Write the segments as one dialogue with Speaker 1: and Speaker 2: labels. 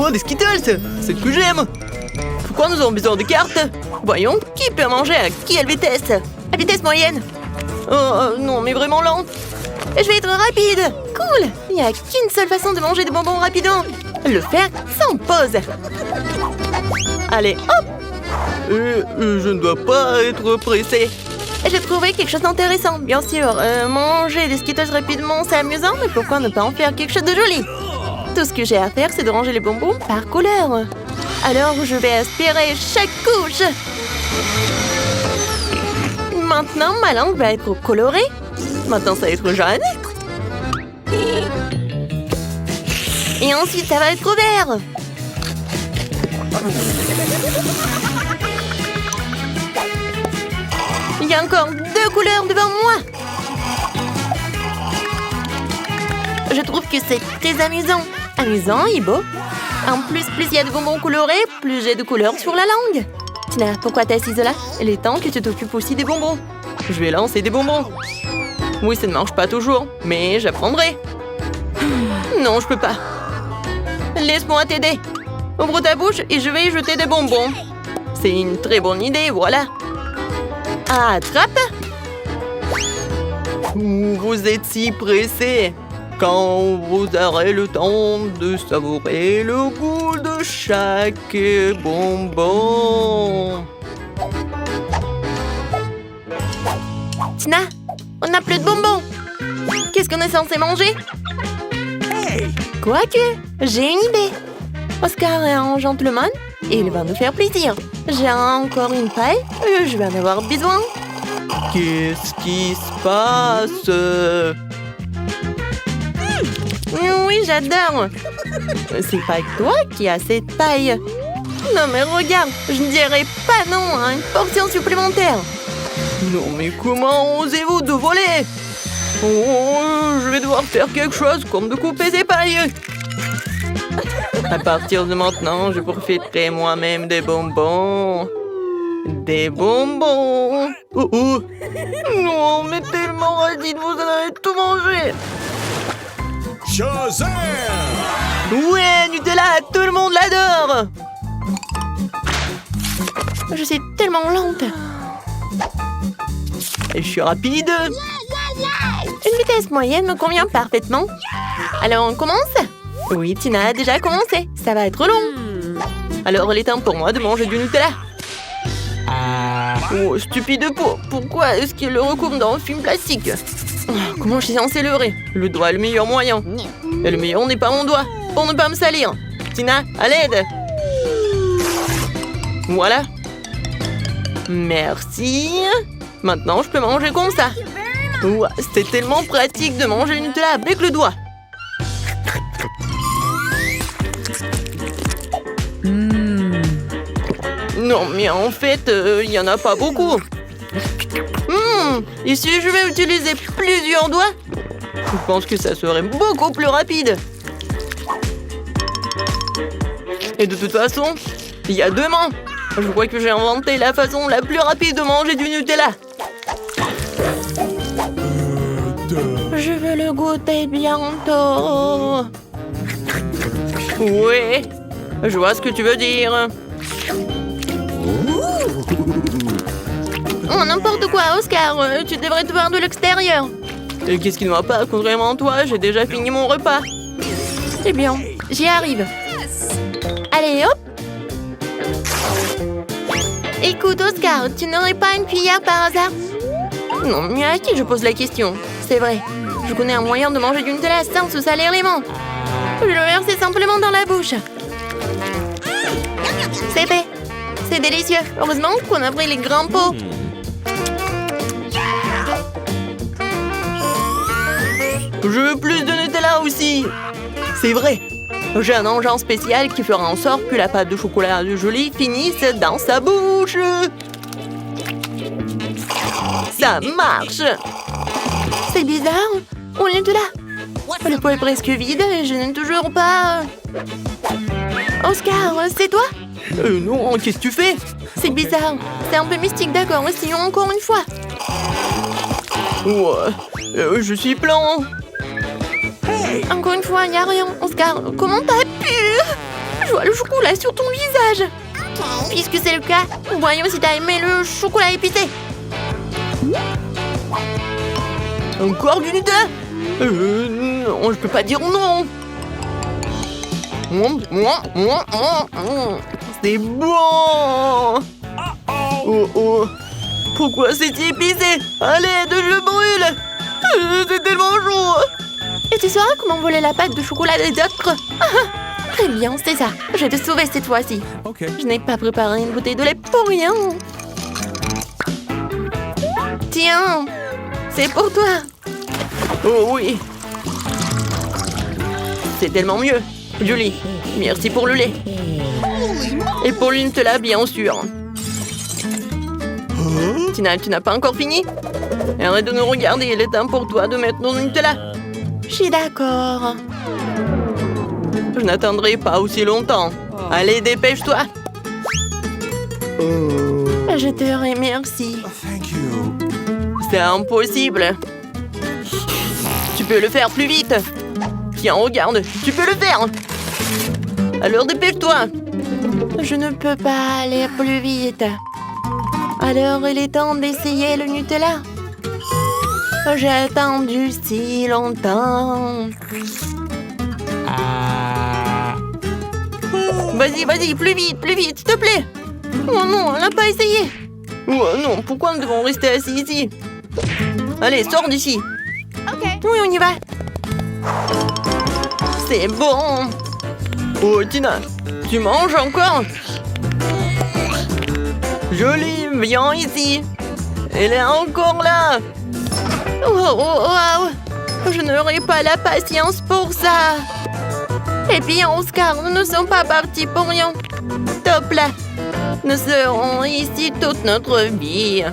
Speaker 1: Oh, des Skittles! C'est ce que j'aime! Pourquoi nous avons besoin de cartes? Voyons, qui peut manger à quelle vitesse? À vitesse moyenne. Oh, non, mais vraiment lente. Je vais être rapide. Cool. Il n'y a qu'une seule façon de manger des bonbons rapidement. Le faire sans pause. Allez, hop. Je ne dois pas être pressé. J'ai trouvé quelque chose d'intéressant. Bien sûr, manger des Skittles rapidement, c'est amusant, mais pourquoi ne pas en faire quelque chose de joli? Tout ce que j'ai à faire, c'est de ranger les bonbons par couleur. Alors, je vais aspirer chaque couche. Maintenant, ma langue va être colorée. Maintenant, ça va être jaune. Et ensuite, ça va être vert. Il y a encore 2 couleurs devant moi. Je trouve que c'est très amusant. Amusant et beau. En plus il y a de bonbons colorés, plus j'ai de couleurs sur la langue. Tina, pourquoi t'es assise là? Il est temps que tu t'occupes aussi des bonbons. Je vais lancer des bonbons. Oui, ça ne marche pas toujours, mais j'apprendrai. Non, je peux pas. Laisse-moi t'aider. Ouvre ta bouche et je vais y jeter des bonbons. C'est une très bonne idée, voilà. Attrape. Vous êtes si pressé. Quand vous aurez le temps de savourer le goût de chaque bonbon. Tina, on n'a plus de bonbons. Qu'est-ce qu'on est censé manger? Quoique, j'ai une idée. Oscar est un gentleman et il va nous faire plaisir. J'ai encore une paille et je vais en avoir besoin. Qu'est-ce qui se passe? Oui, j'adore. C'est pas que toi qui as cette paille. Non mais regarde, je ne dirais pas non à une portion supplémentaire. Non mais comment osez-vous de voler? Oh, je vais devoir faire quelque chose comme de couper ces pailles. À partir de maintenant, je profiterai moi-même des bonbons. Des bonbons. Oh oh. Non mais tellement radine, vous en avez tout mangé.
Speaker 2: Shazam!
Speaker 1: Ouais, Nutella, tout le monde l'adore. Je suis tellement lente. Et je suis rapide. Une vitesse moyenne me convient parfaitement. Alors on commence? Oui, Tina a déjà commencé. Ça va être long. Alors il est temps pour moi de manger du Nutella. Oh, stupide peau. Pourquoi est-ce qu'il le recouvre dans un film plastique? Comment je suis censée leurrer? Le doigt est le meilleur moyen. Et le meilleur n'est pas mon doigt, pour ne pas me salir. Tina, à l'aide. Voilà. Merci. Maintenant, je peux manger comme ça. Ouah, c'était tellement pratique de manger le Nutella avec le doigt. Non, mais en fait, il n'y en a pas beaucoup. Et si je vais utiliser plusieurs doigts, je pense que ça serait beaucoup plus rapide. Et de toute façon, il y a 2 mains. Je crois que j'ai inventé la façon la plus rapide de manger du Nutella. Je veux le goûter bientôt. Oui, je vois ce que tu veux dire. Oh, n'importe quoi, Oscar. Tu devrais te voir de l'extérieur. Et qu'est-ce qui ne va pas? Contrairement à toi, j'ai déjà fini mon repas. C'est bien, j'y arrive. Allez, hop. Écoute, Oscar, tu n'aurais pas une cuillère par hasard? Non, mais à qui je pose la question? C'est vrai, je connais un moyen de manger du Nutella sans se salir les mains. Je le verser simplement dans la bouche. C'est fait. C'est délicieux. Heureusement qu'on a pris les grands pots. Je veux plus de Nutella aussi. C'est vrai. J'ai un engin spécial qui fera en sorte que la pâte de chocolat de Julie finisse dans sa bouche. Ça marche. C'est bizarre. On est de là. Le pot est presque vide et je n'ai toujours pas... Oscar, c'est toi? Non, qu'est-ce que tu fais? C'est bizarre. C'est un peu mystique, d'accord. Essayons encore une fois. Ouais, je suis plein. Encore une fois, il n'y a rien. Oscar, comment t'as pu? Je vois le chocolat sur ton visage. Puisque c'est le cas, voyons si t'as aimé le chocolat épicé. Encore du Nutella? Non, je peux pas dire non. C'est bon. Oh. Pourquoi c'est si épicé? À l'aide, je brûle. C'est tellement chaud. Et tu sauras comment voler la pâte de chocolat des autres? Très bien, c'est ça. Je vais te sauver cette fois-ci.
Speaker 2: Okay.
Speaker 1: Je n'ai pas préparé une bouteille de lait pour rien. Tiens, c'est pour toi. Oh oui. C'est tellement mieux. Julie, merci pour le lait. Et pour le Nutella, bien sûr. Tina, tu n'as pas encore fini? Arrête de nous regarder, il est temps pour toi de mettre ton Nutella. Je suis d'accord. Je n'attendrai pas aussi longtemps. Allez, dépêche-toi. Je te remercie.
Speaker 2: Thank you.
Speaker 1: C'est impossible. Tu peux le faire plus vite. Tiens, regarde, tu peux le faire. Alors dépêche-toi. Je ne peux pas aller plus vite. Alors il est temps d'essayer le Nutella. J'ai attendu si longtemps. Vas-y, plus vite, s'il te plaît. Oh non, elle n'a pas essayé. Oh non, pourquoi nous devons rester assis ici? Allez, sors d'ici. Oui, on y va. C'est bon. Oh, Tina, tu manges encore? Jolie, viens ici. Elle est encore là. Oh. Je n'aurai pas la patience pour ça. Et puis, Oscar, nous ne sommes pas partis pour rien. Top là. Nous serons ici toute notre vie.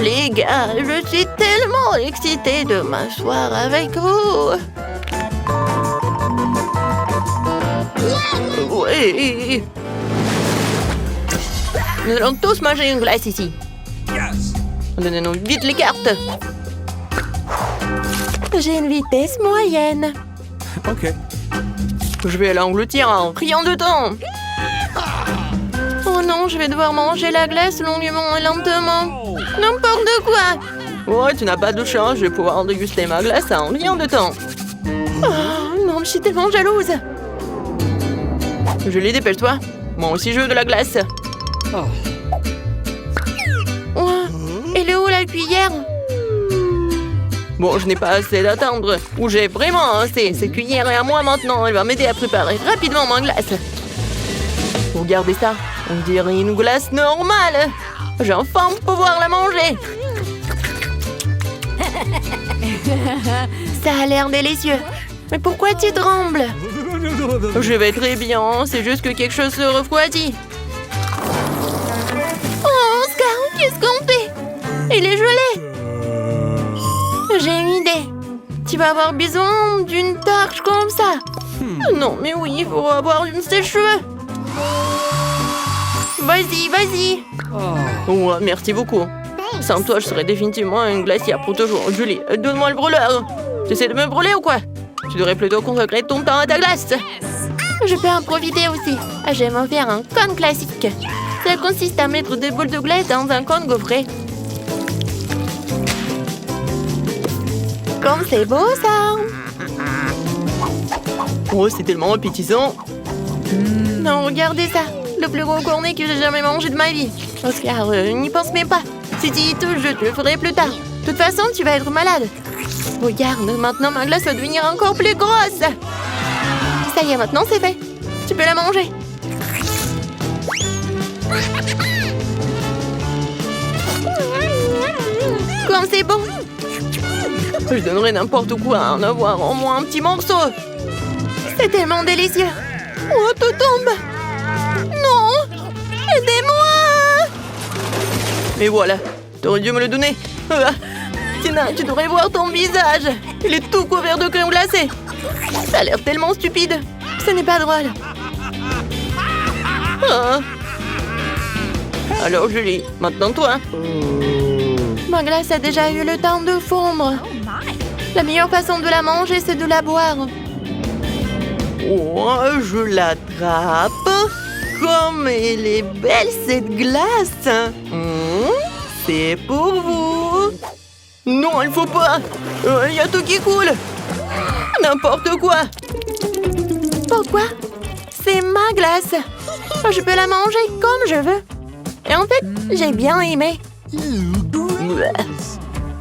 Speaker 1: Les gars, je suis tellement excitée de m'asseoir avec vous. Oui. Nous allons tous manger une glace ici.
Speaker 2: Yes.
Speaker 1: Donnez-nous vite les cartes. J'ai une vitesse moyenne.
Speaker 2: Okay.
Speaker 1: Je vais l'engloutir en rien de temps. Oh non, je vais devoir manger la glace longuement et lentement. N'importe quoi. Ouais, tu n'as pas de chance, je vais pouvoir déguster ma glace en rien de temps. Oh non, je suis tellement jalouse. Julie, dépêche-toi. Moi aussi, je veux de la glace. Oh, elle est où la cuillère? Bon, je n'ai pas assez d'attendre. Ou j'ai vraiment assez. Cette cuillère est à moi maintenant. Elle va m'aider à préparer rapidement ma glace. Regardez ça. On dirait une glace normale. J'ai enfin pouvoir la manger. Ça a l'air délicieux. Mais pourquoi tu trembles? Je vais très bien. C'est juste que quelque chose se refroidit. Oh, Oscar, qu'est-ce qu'on fait? Il est gelé. J'ai une idée. Tu vas avoir besoin d'une torche comme ça. Non, mais oui, il faut avoir une sèche-cheveux. Vas-y. Oh, merci beaucoup. Sans toi, je serais définitivement une glacière pour toujours. Julie, donne-moi le brûleur. Tu essaies de me brûler ou quoi? Tu devrais plutôt consacrer ton temps à ta glace. Je peux en profiter aussi. J'aime en faire un cône classique. Ça consiste à mettre des boules de glace dans un cône gaufré. Comme c'est beau, ça. Oh, c'est tellement appétissant. Non, regardez ça. Le plus gros cornet que j'ai jamais mangé de ma vie. Oscar, n'y pense même pas. Si tu y touches, je te le ferai plus tard. De toute façon, tu vas être malade. Regarde, maintenant ma glace va devenir encore plus grosse. Ça y est, maintenant c'est fait. Tu peux la manger. Comme c'est bon. Je donnerais n'importe quoi à en avoir au moins un petit morceau. C'est tellement délicieux. Oh, tout tombe. Non. Aidez-moi. Et voilà. T'aurais dû me le donner. Tina, tu devrais voir ton visage. Il est tout couvert de crème glacée. Ça a l'air tellement stupide. Ce n'est pas drôle. Ah. Alors Julie, maintenant toi. Ma glace a déjà eu le temps de fondre. La meilleure façon de la manger, c'est de la boire. Oh, je l'attrape. Comme elle est belle, cette glace. C'est pour vous. Non, il faut pas. Il y a tout qui coule. N'importe quoi. Pourquoi? C'est ma glace. Je peux la manger comme je veux. Et en fait, j'ai bien aimé.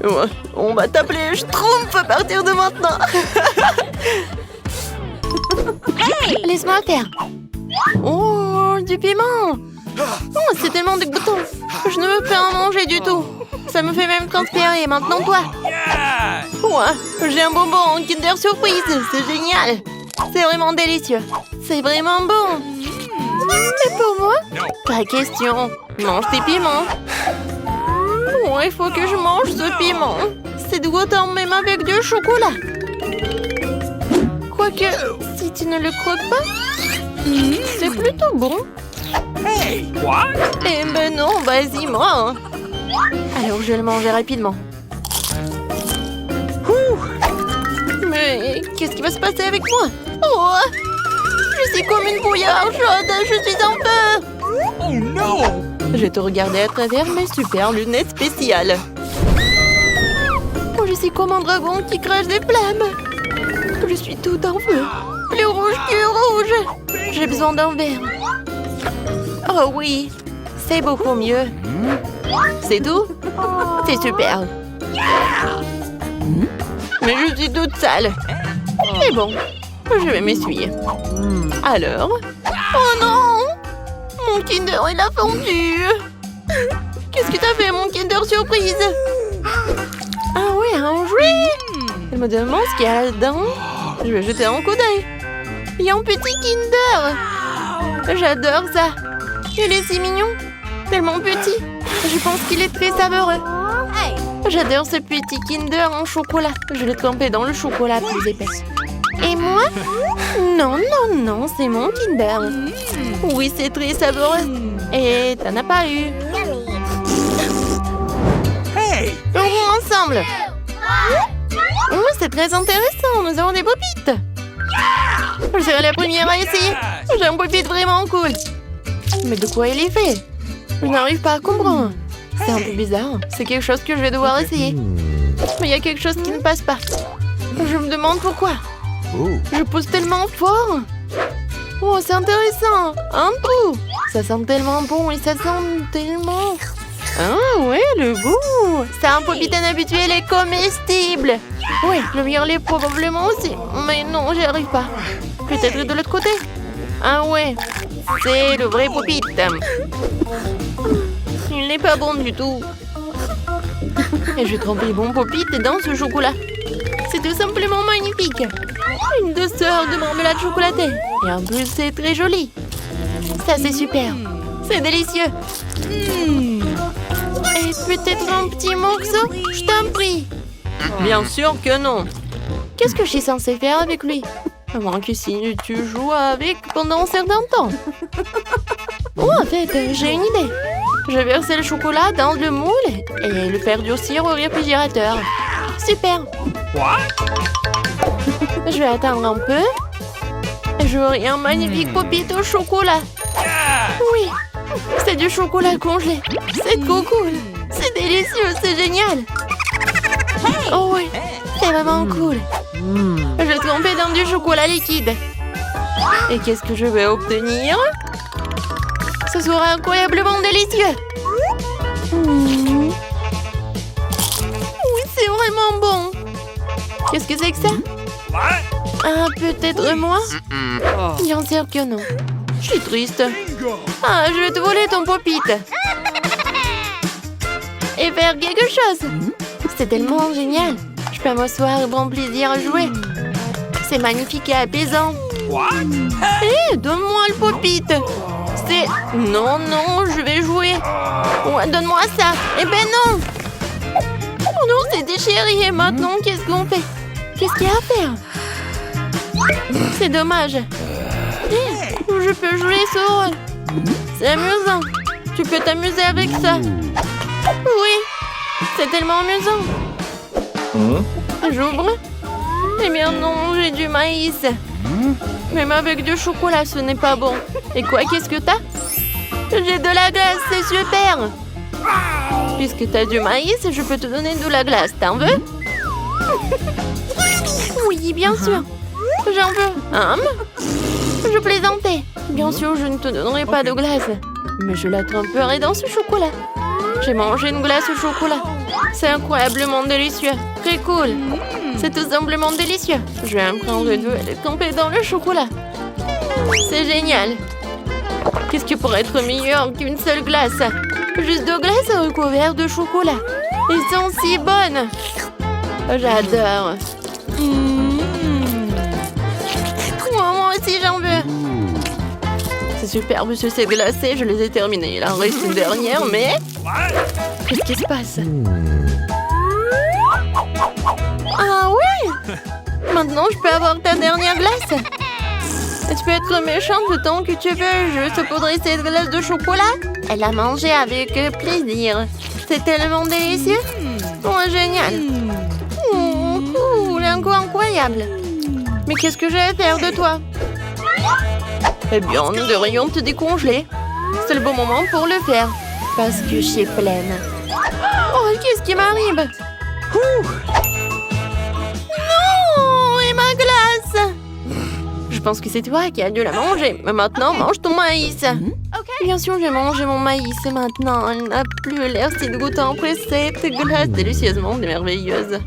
Speaker 1: Ouais, on va t'appeler Schtroumpf à partir de maintenant. Hey! Laisse-moi faire. Oh, du piment. Oh, c'est tellement dégoûtant. Je ne veux pas en manger du tout. Ça me fait même transpirer. Maintenant, toi. Ouais, j'ai un bonbon en Kinder Surprise. C'est génial. C'est vraiment délicieux. C'est vraiment bon. C'est pour moi? Pas question. Mange tes piments. Oh, il faut que je mange ce piment. C'est dégoûtant même avec du chocolat. Quoique, si tu ne le croques pas, c'est plutôt bon.
Speaker 2: Hey, what?
Speaker 1: Eh ben non, vas-y, moi. Alors je vais le manger rapidement. Mais qu'est-ce qui va se passer avec moi? Oh, je suis comme une bouillarde chaude, je suis en feu.
Speaker 2: Oh no!
Speaker 1: Je te regardais à travers mes super lunettes spéciales. Oh, je suis comme un dragon qui crache des flammes. Je suis tout en feu. Plus rouge que rouge. J'ai besoin d'un verre. Oh oui, c'est beaucoup mieux. C'est tout? C'est super. Mais je suis toute sale. Mais bon, je vais m'essuyer. Alors? Oh non! Mon Kinder, il a fondu. Qu'est-ce que t'as fait, mon Kinder Surprise? Ah oui, un jouet. Elle me demande ce qu'il y a dedans. Je vais jeter un coup d'œil. Il y a un petit Kinder. J'adore ça. Il est si mignon. Tellement petit. Je pense qu'il est très savoureux. J'adore ce petit Kinder en chocolat. Je l'ai trempé dans le chocolat plus épais. Et moi? Non, non, non, c'est mon Kinder. Oui, c'est très savoureux. Et t'en as pas eu.
Speaker 2: Hey!
Speaker 1: On ensemble. Oh, c'est très intéressant. Nous avons des popites. Je serai la première à essayer. J'ai un popite vraiment cool. Mais de quoi il est fait? Je n'arrive pas à comprendre. C'est un peu bizarre. C'est quelque chose que je vais devoir essayer. Mais il y a quelque chose qui ne passe pas. Je me demande pourquoi. Je pousse tellement fort. Oh, c'est intéressant. Un trou. Ça sent tellement bon et ça sent tellement... Ah ouais, le goût. C'est un popite inhabituel et comestible. Oui, le mien l'est probablement aussi. Mais non, j'y arrive pas. Peut-être de l'autre côté. Ah ouais, c'est le vrai popite. Il n'est pas bon du tout. Et je trempé mon popite dans ce chocolat. C'est tout simplement magnifique. Une douceur de marmelade chocolatée. Et en plus, c'est très joli. Ça, c'est super. C'est délicieux. Et peut-être un petit morceau? Je t'en prie. Bien sûr que non. Qu'est-ce que je suis censée faire avec lui? À moins que si tu joues avec pendant un certain temps. Oh, en fait, j'ai une idée. Je vais verser le chocolat dans le moule et le faire durcir au réfrigérateur. Super. Je vais attendre un peu. J'aurai un magnifique popite au chocolat. Oui, c'est du chocolat congelé. C'est trop cool. C'est délicieux, c'est génial. Oh oui, c'est vraiment cool. Je vais tremper dans du chocolat liquide. Et qu'est-ce que je vais obtenir? Ce sera incroyablement délicieux. Oui, c'est vraiment bon. Qu'est-ce que c'est que ça? Ah, peut-être moi? Bien sûr que non. Je suis triste. Ah, je vais te voler ton popite. Et faire quelque chose. C'est tellement génial. Je peux m'asseoir et prendre plaisir à jouer. C'est magnifique et apaisant. Hé, donne-moi le popite. C'est... Non, non, je vais jouer. Ouais, donne-moi ça. Eh ben non. Oh non, c'est déchiré. Et maintenant, qu'est-ce qu'on fait? Qu'est-ce qu'il y a à faire? C'est dommage. Hé, je peux jouer sur... C'est amusant. Tu peux t'amuser avec ça. Oui, c'est tellement amusant. J'ouvre. Eh bien non, j'ai du maïs. Même avec du chocolat, ce n'est pas bon. Et quoi, qu'est-ce que t'as? J'ai de la glace, c'est super! Puisque t'as du maïs, je peux te donner de la glace. T'en veux? Oui, bien sûr. J'en veux. Je plaisantais. Bien sûr, je ne te donnerai pas de glace. Mais je la tremperai dans ce chocolat. J'ai mangé une glace au chocolat. C'est incroyablement délicieux. Très cool. C'est tout simplement délicieux. Je vais en prendre deux et les tremper dans le chocolat. C'est génial. Qu'est-ce qui pourrait être meilleur qu'une seule glace? Juste deux glaces recouvertes de chocolat. Elles sont si bonnes. J'adore. Moi aussi, j'en veux. C'est superbe, ce c'est glacé. Je les ai terminées. Il en reste une dernière, mais... Qu'est-ce qui se passe? Ah oui! Maintenant, je peux avoir ta dernière glace. Tu peux être méchante tant que tu veux. Je saupoudrer cette glace de chocolat. Elle a mangé avec plaisir. C'est tellement délicieux. Oh, génial. Oh, cool, un goût incroyable. Mais qu'est-ce que je vais faire de toi? Eh bien, nous devrions te décongeler. C'est le bon moment pour le faire. Parce que je suis pleine. Oh, qu'est-ce qui m'arrive? Non! Et ma glace! Je pense que c'est toi qui as dû la manger. Mais maintenant, mange ton maïs. Bien sûr, j'ai mangé mon maïs. Maintenant, elle n'a plus l'air si dégoûtant après cette glace délicieusement merveilleuse.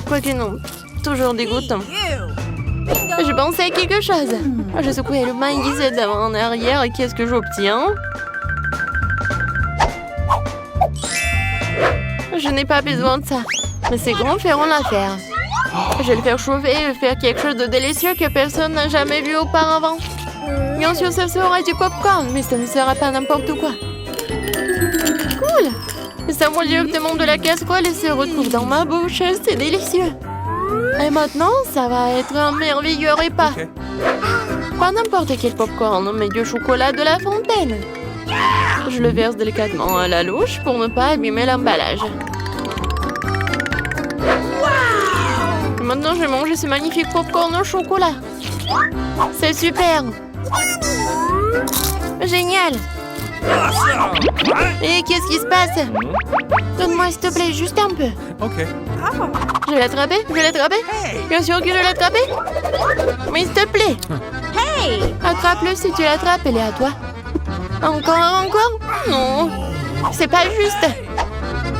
Speaker 1: Quoique non, toujours dégoûtant. Je pensais à quelque chose. Je secouais le maïs d'avant en arrière et qu'est-ce que j'obtiens? Je n'ai pas besoin de ça. Mais ces grands feront l'affaire. Je vais le faire chauffer et faire quelque chose de délicieux que personne n'a jamais vu auparavant. Bien sûr, ça sera du popcorn, mais ça ne sera pas n'importe quoi. Cool! Ça vole directement de la casserole et se retrouve dans ma bouche. C'est délicieux. Et maintenant, ça va être un merveilleux repas. Pas n'importe quel popcorn, mais du chocolat de la fontaine. Je le verse délicatement à la louche pour ne pas abîmer l'emballage. Maintenant, je vais manger ce magnifique popcorn au chocolat. C'est super. Génial. Et qu'est-ce qui se passe? Donne-moi, s'il te plaît, juste un peu.
Speaker 2: Ok.
Speaker 1: Je vais l'attraper? Je vais l'attraper? Bien sûr que je vais l'attraper. Mais s'il te plaît. Attrape-le si tu l'attrapes, elle est à toi. Encore? Non. C'est pas juste.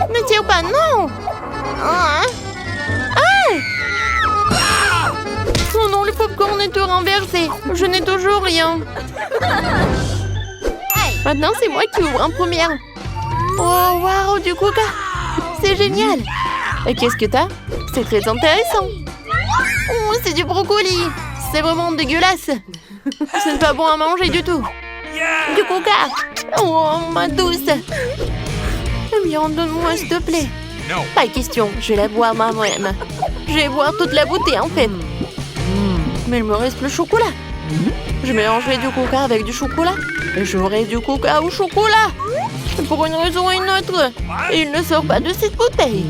Speaker 1: Ne tire pas, non. Oh non, le popcorn est tout renversé. Je n'ai toujours rien. Maintenant, c'est moi qui ouvre en première. Oh, waouh, du coca. C'est génial. Et qu'est-ce que t'as? C'est très intéressant. Oh, c'est du brocoli. C'est vraiment dégueulasse. Ce n'est pas bon à manger du tout. Du coca. Oh, ma douce. Eh bien, donne-moi, s'il te plaît. Pas question, je vais la boire moi-même. Je vais boire toute la bouteille, en fait. Mais il me reste le chocolat. Je mélangerai du coca avec du chocolat. Et j'aurai du coca au chocolat. Pour une raison ou une autre. Et il ne sort pas de cette bouteille.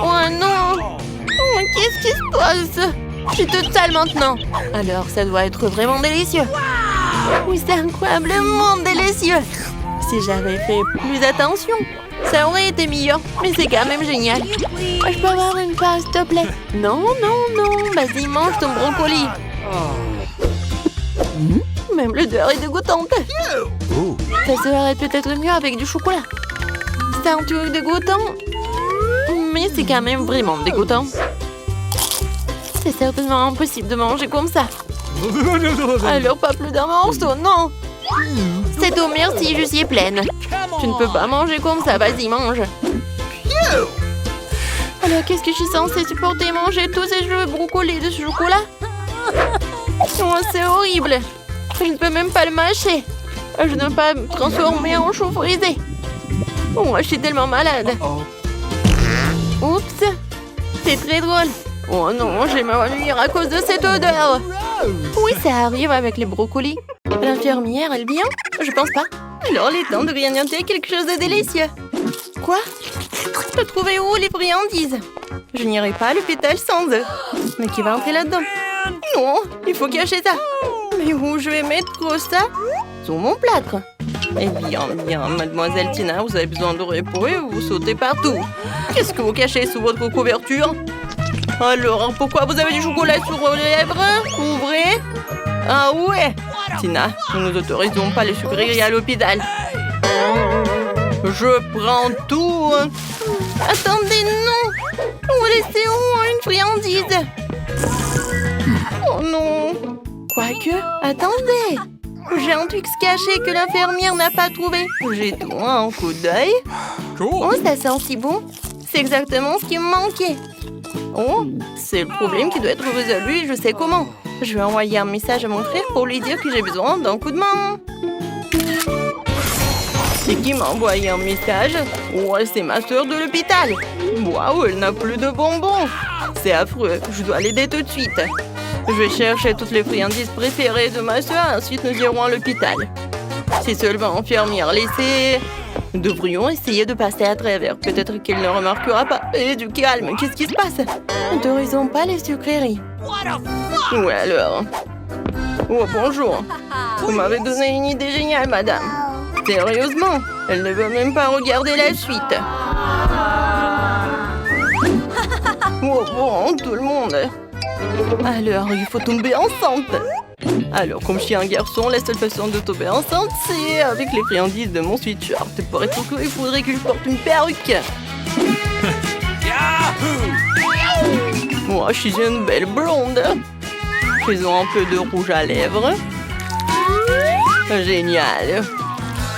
Speaker 1: Oh non. Oh, qu'est-ce qui se passe? Je suis toute sale maintenant. Alors, ça doit être vraiment délicieux. Oui, c'est incroyablement délicieux. Si j'avais fait plus attention, ça aurait été meilleur. Mais c'est quand même génial. Je peux avoir une part, s'il te plaît? Non. Vas-y, mange ton brocoli. Même l'odeur est dégoûtante. Ça serait peut-être mieux avec du chocolat. C'est un truc dégoûtant. Mais c'est quand même vraiment dégoûtant. C'est certainement impossible de manger comme ça. Alors pas plus d'un morceau, non. C'est tout, merci, je suis pleine. Tu ne peux pas manger comme ça, vas-y, mange. Alors, qu'est-ce que je suis censée supporter manger tous ces jeux brocolis de chocolat? Oh, c'est horrible. Je ne peux même pas le mâcher. Je ne peux pas me transformer en chou frisé. Oh, je suis tellement malade. Oups, c'est très drôle. Oh non, je vais m'ennuyer à cause de cette odeur. Oui, ça arrive avec les brocolis. L'infirmière, elle vient? Je pense pas. Alors, il est temps de grignoter quelque chose de délicieux. Quoi? Tu peux trouver où les friandises? Je n'irai pas à l'hôpital sans eux. Mais qui va entrer là-dedans? Non, il faut cacher ça. Mais où je vais mettre ça? Sur mon plâtre. Eh bien, mademoiselle Tina, vous avez besoin de repos et vous sautez partout. Qu'est-ce que vous cachez sous votre couverture? Alors, pourquoi vous avez du chocolat sur vos lèvres? Ouvrez. Ah ouais. Tina, nous n'autorisons pas les sucreries à l'hôpital. Je prends tout. Attendez, non. Vous laissez où une friandise? Oh non. Quoique, attendez. J'ai un truc caché que l'infirmière n'a pas trouvé. J'ai tout un coup d'œil. Oh, ça sent si bon. C'est exactement ce qui me manquait. Oh, c'est le problème qui doit être résolu, je sais comment. Je vais envoyer un message à mon frère pour lui dire que j'ai besoin d'un coup de main. C'est qui m'a envoyé un message? Oh, c'est ma soeur de l'hôpital. Waouh, elle n'a plus de bonbons. C'est affreux, je dois l'aider tout de suite. Je vais chercher toutes les friandises préférées de ma soeur, ensuite nous irons à l'hôpital. Si seulement infirmière laissée... Nous devrions essayer de passer à travers. Peut-être qu'elle ne remarquera pas. Et du calme, qu'est-ce qui se passe? N'autorisons pas les sucreries. Ouais alors. Oh bonjour. Vous m'avez donné une idée géniale, madame. Sérieusement, elle ne veut même pas regarder la suite. Oh bon, tout le monde. Alors, il faut tomber enceinte. Alors, comme je suis un garçon, la seule façon de tomber enceinte, c'est avec les friandises de mon sweatshirt. Pour être sûr, il faudrait que je porte une perruque. Moi, je suis une belle blonde. Faisons un peu de rouge à lèvres. Génial.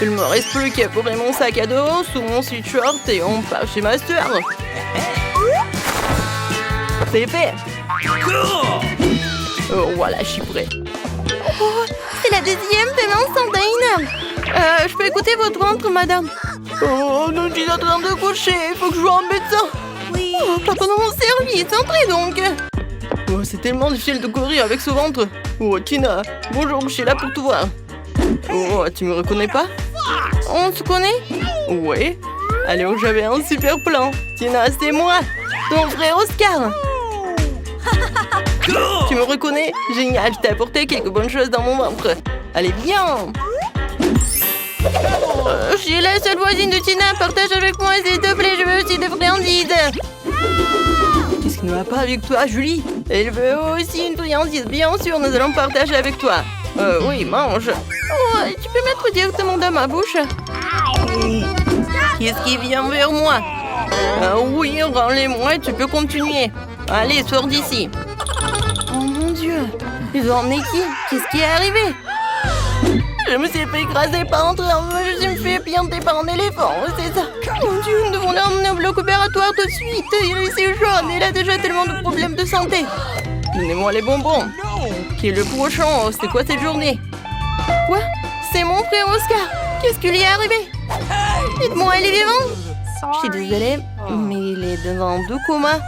Speaker 1: Il me reste plus qu'à poser mon sac à dos sous mon sweatshirt et on part chez ma soeur. C'est fait. Oh, voilà, je suis prêt. Oh, c'est la deuxième paiement instantanée. Je peux écouter votre ventre, madame? Oh, non, je suis en train de coucher. Il faut que je voie un médecin. Oui. Oh, pas pendant mon service. Entrez donc. Oh, c'est tellement difficile de courir avec ce ventre. Oh, Tina. Bonjour, je suis là pour te voir. Oh, tu me reconnais pas? On se connaît? Ouais. Alors, j'avais un super plan. Tina, c'est moi. Ton frère Oscar. Tu me reconnais? Génial, je t'ai apporté quelques bonnes choses dans mon ventre. Allez, viens. Je suis la seule voisine de Tina. Partage avec moi, s'il te plaît. Je veux aussi des friandises. Qu'est-ce qui ne va pas avec toi, Julie? Elle veut aussi une friandise. Bien sûr, nous allons partager avec toi. Oui, mange. Oh, tu peux mettre directement dans ma bouche? Qu'est-ce qui vient vers moi? Oui, rends-les-moi et tu peux continuer. Allez, sors d'ici. Oh mon Dieu, ils ont emmené qui? Qu'est-ce qui est arrivé? Je me suis fait écraser par un train. Je me suis fait pianter par un éléphant, c'est ça. Mon Dieu, nous devons l'emmener au bloc opératoire tout de suite. Il est si jaune, il a déjà tellement de problèmes de santé. Donnez-moi les bonbons. Qui est le prochain? C'est quoi cette journée? Quoi? C'est mon frère Oscar. Qu'est-ce qui lui est arrivé? Dites-moi, il est vivant? Je suis désolée, mais il est dans un doux coma.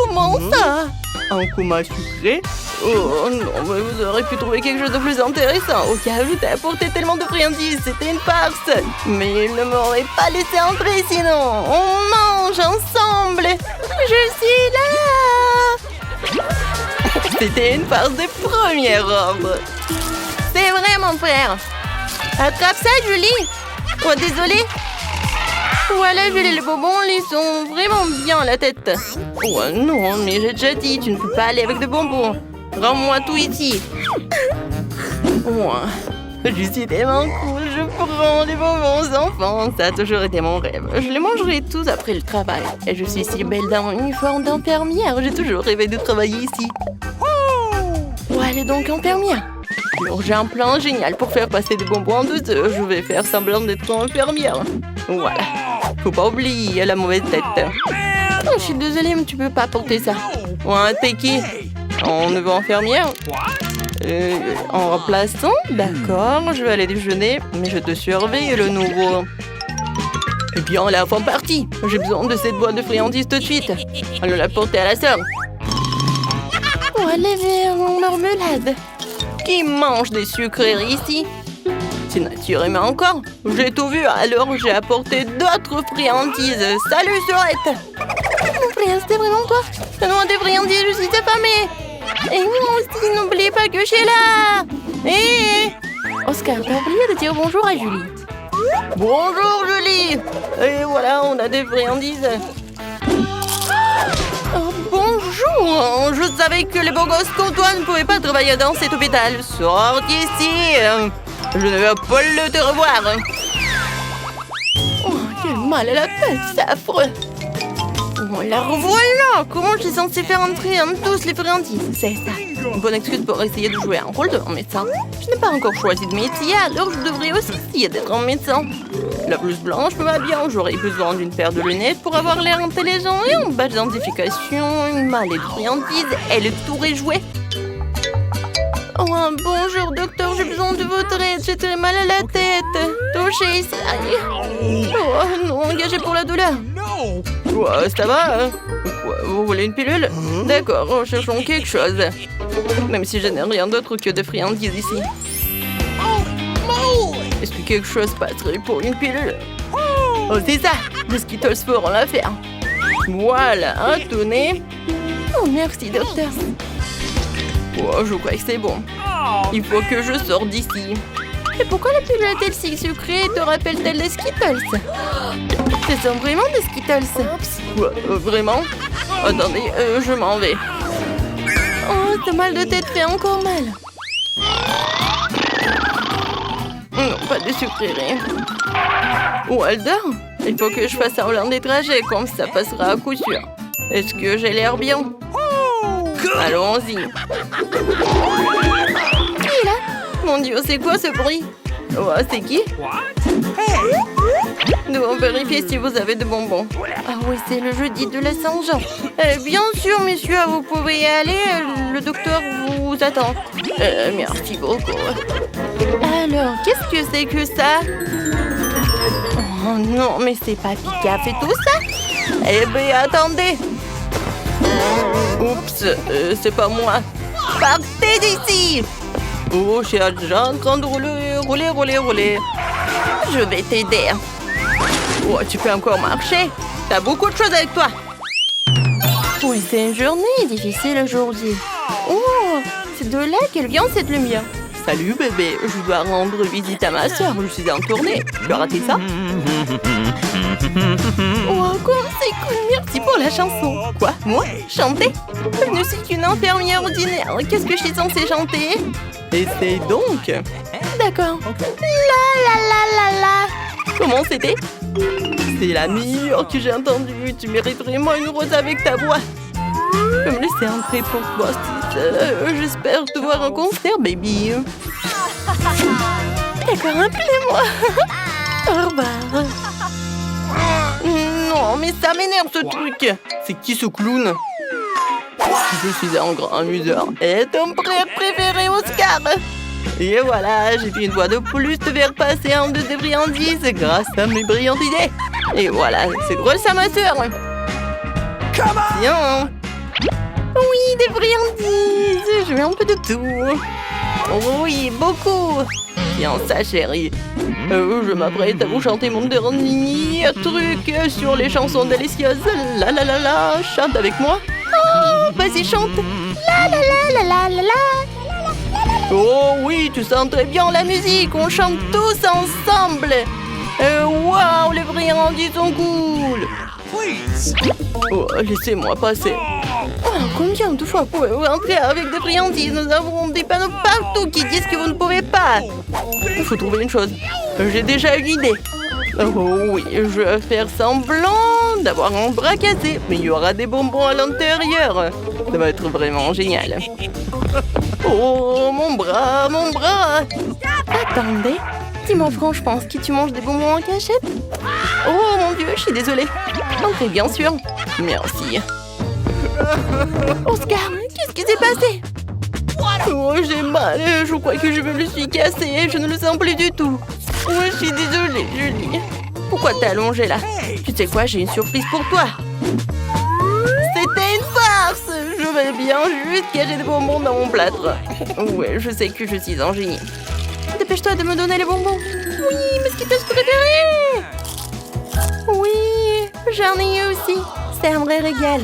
Speaker 1: Comment ça? Un coma sucré? Oh non, mais vous aurez pu trouver quelque chose de plus intéressant. Au cas où t'ai apporté tellement de friandises, c'était une farce. Mais il ne m'aurait pas laissé entrer sinon. On mange ensemble. Je suis là. C'était une farce de première ordre. C'est vrai, mon frère. Attrape ça, Julie. Oh, désolée. Voilà, Julie, les bonbons, ils sont vraiment bien à la tête. Oh non, mais j'ai déjà dit, tu ne peux pas aller avec des bonbons. Rends-moi tout ici. Oh, je suis tellement cool, je prends les bonbons aux enfants. Ça a toujours été mon rêve. Je les mangerai tous après le travail. Et je suis si belle dans mon uniforme d'infirmière. J'ai toujours rêvé de travailler ici. Oh, elle est donc infirmière. Alors, j'ai un plan génial pour faire passer des bonbons en 2 heures. Je vais faire semblant d'être infirmière. Voilà. Faut pas oublier la mauvaise tête. Oh, je suis désolée, mais tu peux pas porter ça. Ouais, t'es qui? En nouveau infirmière? En remplaçant? D'accord, je vais aller déjeuner, mais je te surveille, le nouveau. Eh bien, la fin partie. J'ai besoin de cette boîte de friandises tout de suite. Allons la porter à la sœur. Oh, les verres en marmelade. Qui mange des sucreries ici? C'est naturellement encore. J'ai tout vu, alors j'ai apporté d'autres friandises. Salut, Sorette. Mon Gabriel, c'était vraiment toi? Non, des friandises, je suis affamée. Et moi aussi, n'oubliez pas que je suis là. Et Oscar, t'as oublié de dire bonjour à Julie. Bonjour Julie. Et voilà, on a des friandises. Oh, bonjour. Je savais que les beaux gosses comme toi ne pouvaient pas travailler dans cet hôpital. Sors d'ici. Je ne veux pas le te revoir. Oh, quel mal à la tête, c'est affreux. Oh, la revoilà. Comment je suis censée faire entrer tous les friandises? C'est ça. Une bonne excuse pour essayer de jouer un rôle de médecin. Je n'ai pas encore choisi de métier, alors je devrais aussi essayer d'être un médecin. La blouse blanche me va bien. J'aurais besoin d'une paire de lunettes pour avoir l'air intelligent et un badge d'identification, une mallette de friandises et le tour est joué. Oh, bonjour docteur, j'ai besoin de votre aide. J'ai très mal à la tête. Touchez ici. Aïe. Oh non, engagé pour la douleur.
Speaker 2: No.
Speaker 1: Quoi, ça va hein? Quoi, vous voulez une pilule? D'accord, recherchons quelque chose. Même si je n'ai rien d'autre que de friandises ici. Est-ce que quelque chose passerait pour une pilule? Oh, c'est ça! Des Skittles feront l'affaire. Voilà, un tonnet. Oh, merci, docteur. Oh, je crois que c'est bon. Il faut que je sorte d'ici. Et pourquoi la pilule est-elle si sucrée et te rappelle-t-elle des Skittles? Ce sont vraiment des Skittles. Quoi, vraiment? Attendez, je m'en vais. Oh, ce mal de tête fait encore mal. Non, pas de sucrerie. Walter, il faut que je fasse un long des trajets, comme ça passera à coup sûr. Est-ce que j'ai l'air bien? Allons-y. Qui est là? Mon Dieu, c'est quoi ce bruit? Oh, c'est qui? Nous devons vérifier si vous avez de bonbons. Ah oui, c'est le jeudi de la Saint-Jean. Bien sûr, monsieur, vous pouvez y aller. Le docteur vous attend. Merci beaucoup. Alors, qu'est-ce que c'est que ça? Oh non, mais c'est pas qui a fait tout ça? Eh bien, attendez. Oups, c'est pas moi. Partez d'ici! Oh, je suis déjà en train de rouler. Je vais t'aider. Oh, tu peux encore marcher. T'as beaucoup de choses avec toi. Oui, c'est une journée difficile aujourd'hui. Oh, c'est de là qu'elle vient cette lumière. Salut bébé, je dois rendre visite à ma soeur. Je suis en tournée. Tu as raté ça? Oh, comme c'est cool. Merci pour la chanson. Quoi? Moi? Chanter? Je ne suis qu'une infirmière ordinaire. Qu'est-ce que je suis censée chanter? Essaye donc. D'accord. La. Comment c'était? C'est la meilleure que j'ai entendue. Tu mérites vraiment une rose avec ta voix. Je vais me laisser entrer pour toi. J'espère te voir en concert, baby. D'accord, appelez-moi. Au revoir. Non, mais ça m'énerve ce truc. C'est qui ce clown? Je suis un grand amuseur. Et ton frère préféré, Oscar. Et voilà, j'ai fait une fois de plus te faire passer en deux des friandises grâce à mes brillantes idées. Et voilà, c'est drôle ça, ma soeur. Tiens. Oui, des friandises. Je veux un peu de tout. Oui, beaucoup. Tiens ça, chérie. Je m'apprête à vous chanter mon dernier truc sur les chansons délicieuses. La, chante avec moi. Oh, vas-y, chante. La. Oh oui, tu sens très bien la musique. On chante tous ensemble. Waouh, les friandises sont cool. Oh, laissez-moi passer. Oh, combien de fois pouvez-vous entrer avec des friandises? Nous avons des panneaux partout qui disent que vous ne pouvez pas. Il faut trouver une chose. J'ai déjà une idée. Oh oui, je vais faire semblant d'avoir un bras cassé, mais il y aura des bonbons à l'intérieur. Ça va être vraiment génial. Oh, mon bras. Attendez, dis-moi franchement, est-ce que tu manges des bonbons en cachette? Oh mon Dieu, je suis désolée. Entrez, bien sûr. Merci. Oscar, qu'est-ce qui s'est passé? Oh, j'ai mal. Je crois que je me le suis cassé. Je ne le sens plus du tout. Oh, je suis désolée, Julie. Pourquoi t'es allongée là? Tu sais quoi, j'ai une surprise pour toi. C'était une farce. Je vais bien juste cacher des bonbons dans mon plâtre. Ouais, je sais que je suis un génie. Dépêche-toi de me donner les bonbons. Oui, mes Skittles préférés. Oui, j'en ai eu aussi. C'est un vrai régal.